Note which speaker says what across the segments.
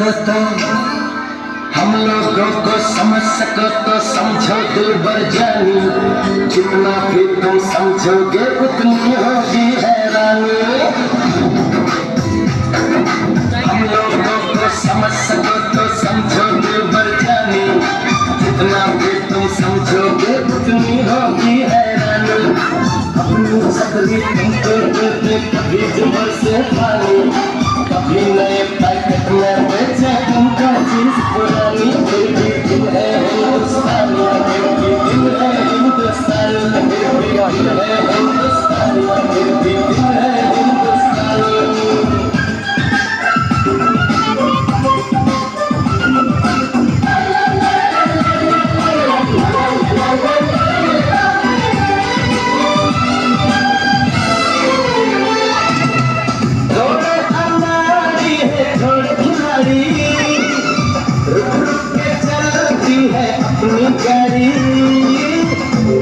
Speaker 1: सको तो हम लोगों को समझ सको तो समझो दिलबर जानी, जितना भी तुम समझोगे उतनी होगी हैरानी। हम लोगों को समझ सको तो समझो दिलबर जानी, जितना भी तुम समझोगे उतनी होगी हैरानी। अपनी छतरी तुमको देते कभी जुमर से पानी, कभी नए पैकेट में बेचे तुमको चीज पुरानी। फिर भी दिल है हिंदुस्तानी, फिर भी दिल है हिंदुस्तानी, फिर भी दिल है हिंदुस्तानी, फिर भी दिल है हिंदुस्तानी। अपनी गाड़ी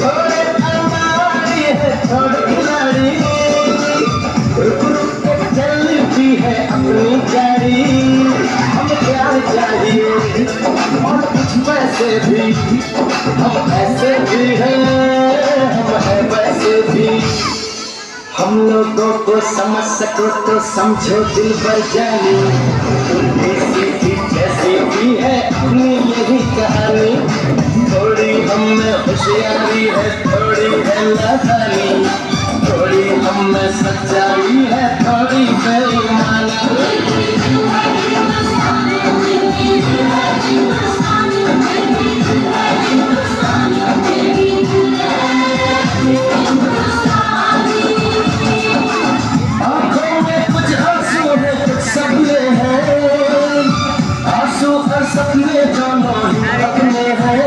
Speaker 1: थोड़े अमारी है, थोड़ी खिलाड़ी, रुक रुक के चलती है अपनी गाड़ी। हम प्यार चाहिए और कुछ पैसे भी, हम ऐसे भी हैं, हम हैं वैसे भी। हम लोगों को समझ सको तो समझो दिलबर जानी, उल्टी सीधी जैसी भी है अपनी यही कहानी। थोड़ी हम में होशियारी है, थोड़ी है नादानी, थोड़ी हम में सच्चाई है, थोड़ी बेईमानी। सपने दोनों ही अपने हैं,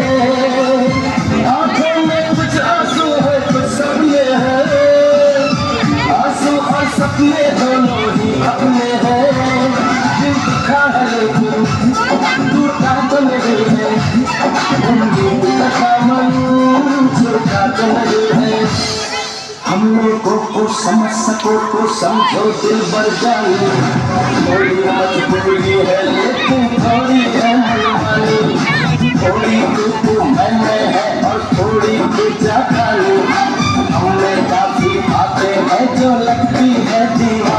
Speaker 1: आंखों में कुछ आंसू है कुछ सपने हैं, आंसू और सपने दोनों ही अपने हैं। दिल दुखा है लेकिन टूटा तो नहीं है, उम्मीद का मन झूठा तो नहीं है। हम लोगों को समझ सको तो समझो दिलबर जानी, थोड़ी मजबूरी है लेकिन थोड़ी है मनमानी, थोड़ी तू मैंने है और थोड़ी तू जानी। हमने काफी बातें हैं जो लगती है दीवानी।